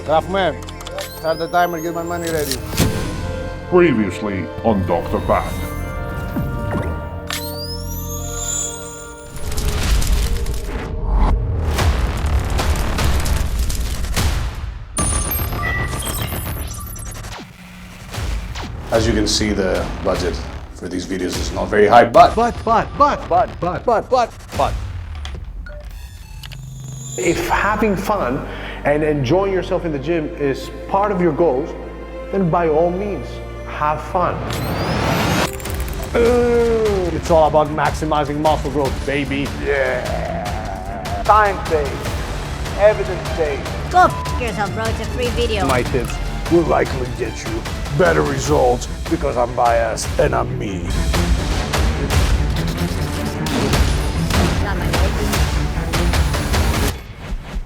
Rafman, start the timer, get my money ready. Previously on DRPAK. As you can see, the budget for these videos is not very high, but if having fun and enjoying yourself in the gym is part of your goals, then by all means, have fun. It's all about maximizing muscle growth, baby. Yeah. Science-based, evidence-based. Go f yourself, bro. It's a free video. My tips will likely get you better results because I'm biased and I'm me. Not my baby.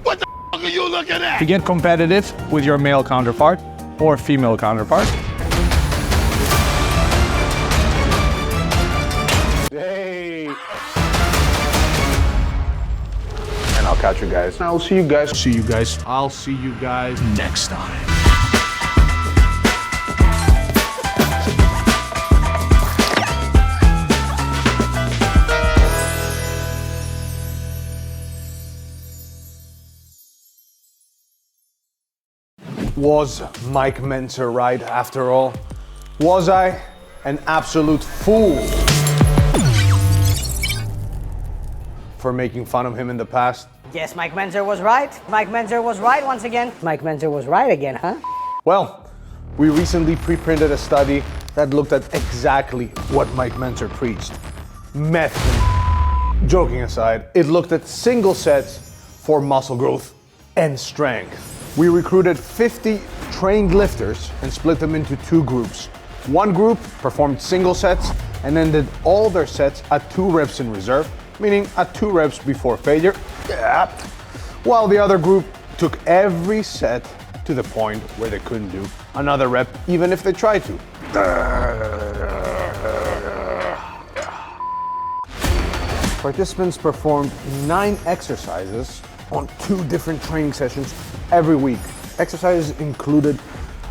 What the fuck are you looking at? To get competitive with your male counterpart or female counterpart. Hey. And I'll catch you guys. I'll see you guys. I'll see you guys Next time. Was Mike Mentzer right after all? Was I an absolute fool for making fun of him in the past? Yes, Mike Mentzer was right. Mike Mentzer was right once again. Mike Mentzer was right again, huh? Well, we recently pre-printed a study that looked at exactly what Mike Mentzer preached. Method. Joking aside, it looked at single sets for muscle growth and strength. We recruited 50 trained lifters and split them into two groups. One group performed single sets and then did all their sets at 2 reps in reserve, meaning at 2 reps before failure. While the other group took every set to the point where they couldn't do another rep even if they tried to. Participants performed 9 exercises on 2 different training sessions every week. Exercises included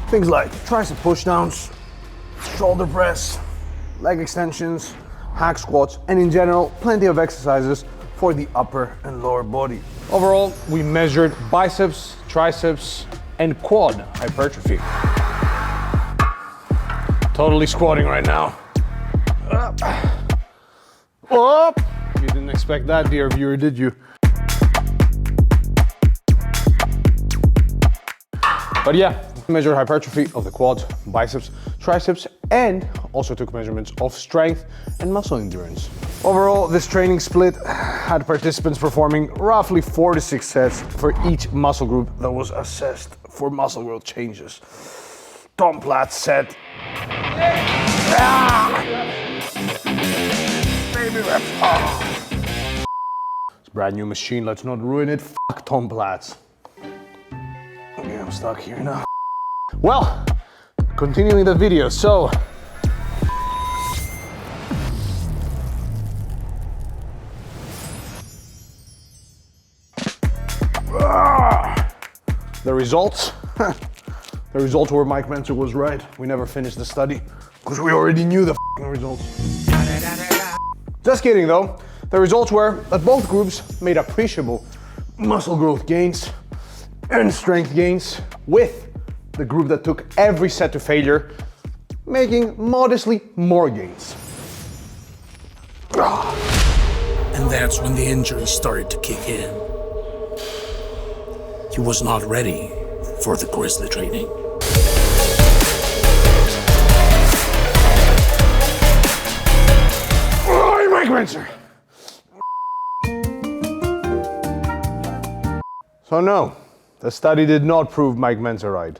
things like tricep pushdowns, shoulder press, leg extensions, hack squats, and in general, plenty of exercises for the upper and lower body. Overall, we measured biceps, triceps, and quad hypertrophy. Totally squatting right now. Up. You didn't expect that, dear viewer, did you? But yeah, measured hypertrophy of the quads, biceps, triceps, and also took measurements of strength and muscle endurance. Overall, this training split had participants performing roughly 4 to 6 sets for each muscle group that was assessed for muscle growth changes. Tom Platz set. Baby reps. It's a brand new machine, let's not ruin it. Fuck Tom Platz. Okay, I'm stuck here now. Well, continuing the video, so the results. The results were Mike Mentzer was right. We never finished the study because we already knew the results. Just kidding though. The results were that both groups made appreciable muscle growth gains and strength gains, with the group that took every set to failure making modestly more gains. And that's when the injury started to kick in. He was not ready for the grizzly training. Oh, Mike Mentzer. So no, the study did not prove Mike Mentzer right.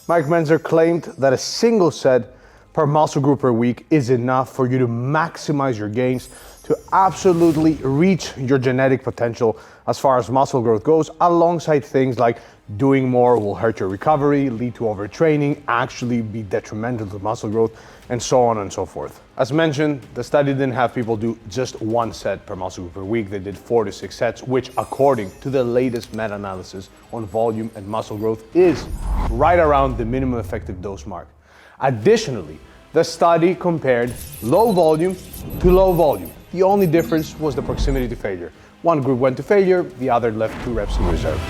Mike Mentzer claimed that a single set per muscle group per week is enough for you to maximize your gains to to absolutely reach your genetic potential as far as muscle growth goes, alongside things like doing more will hurt your recovery, lead to overtraining, actually be detrimental to muscle growth, and so on and so forth. As mentioned, the study didn't have people do just 1 set per muscle group per week. They did 4 to 6 sets, which according to the latest meta-analysis on volume and muscle growth is right around the minimum effective dose mark. Additionally, the study compared low volume to low volume. The only difference was the proximity to failure. One group went to failure, the other left 2 reps in reserve.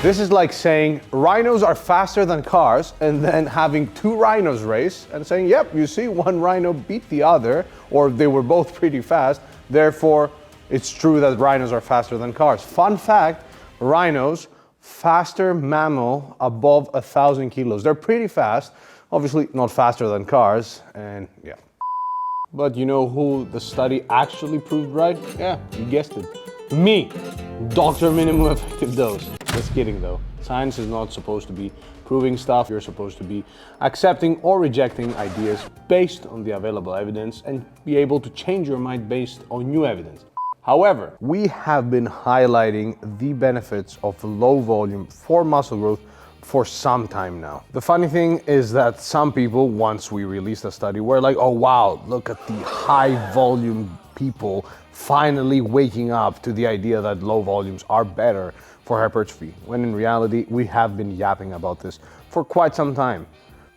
This is like saying rhinos are faster than cars and then having 2 rhinos race and saying, yep, you see, one rhino beat the other, or they were both pretty fast, therefore it's true that rhinos are faster than cars. Fun fact, rhinos, faster mammal above 1,000 kilos. They're pretty fast, obviously not faster than cars, and yeah. But you know who the study actually proved right? Yeah, you guessed it. Me, Dr. Minimum Effective Dose. Just kidding though. Science is not supposed to be proving stuff. You're supposed to be accepting or rejecting ideas based on the available evidence and be able to change your mind based on new evidence. However, we have been highlighting the benefits of low volume for muscle growth for some time now. The funny thing is that some people, once we released a study, were like, oh wow, look at the high volume people finally waking up to the idea that low volumes are better for hypertrophy, when in reality, we have been yapping about this for quite some time.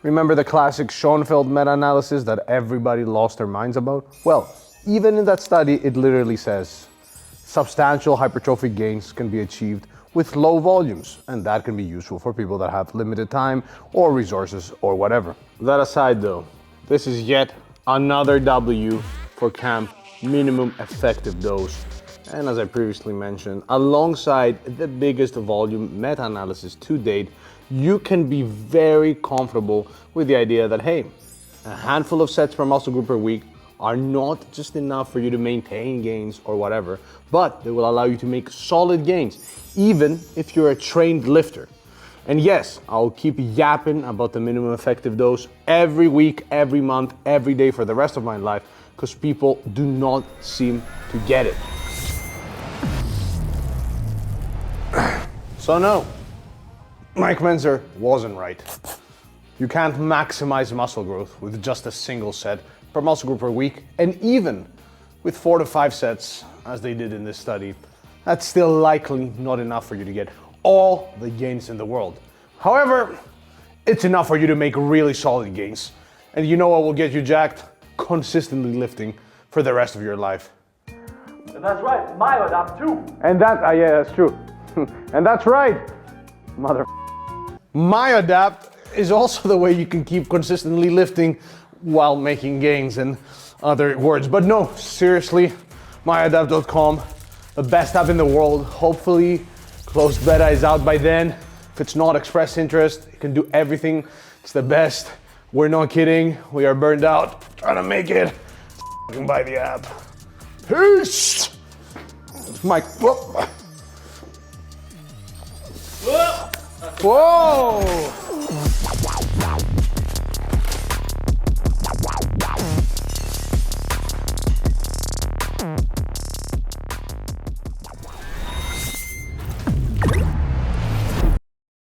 Remember the classic Schoenfeld meta-analysis that everybody lost their minds about? Well, even in that study, it literally says substantial hypertrophy gains can be achieved with low volumes, and that can be useful for people that have limited time or resources or whatever. That aside though, this is yet another W for camp minimum effective dose. And as I previously mentioned, alongside the biggest volume meta-analysis to date, you can be very comfortable with the idea that, hey, a handful of sets per muscle group per week are not just enough for you to maintain gains or whatever, but they will allow you to make solid gains, even if you're a trained lifter. And yes, I'll keep yapping about the minimum effective dose every week, every month, every day for the rest of my life, because people do not seem to get it. So no, Mike Mentzer wasn't right. You can't maximize muscle growth with just a single set per muscle group per week, and even with 4 to 5 sets, as they did in this study, that's still likely not enough for you to get all the gains in the world. However, it's enough for you to make really solid gains. And you know what will get you jacked? Consistently lifting for the rest of your life. And that's right, MyoAdapt too. And that, yeah, that's true. And that's right, mother. MyoAdapt is also the way you can keep consistently lifting while making gains, in other words. But no, seriously, MyoAdapt.com, the best app in the world. Hopefully, closed beta is out by then. If it's not, express interest. You can do everything. It's the best. We're not kidding. We are burned out trying to make it. You can buy the app. Peace. Mike. Whoa. Whoa.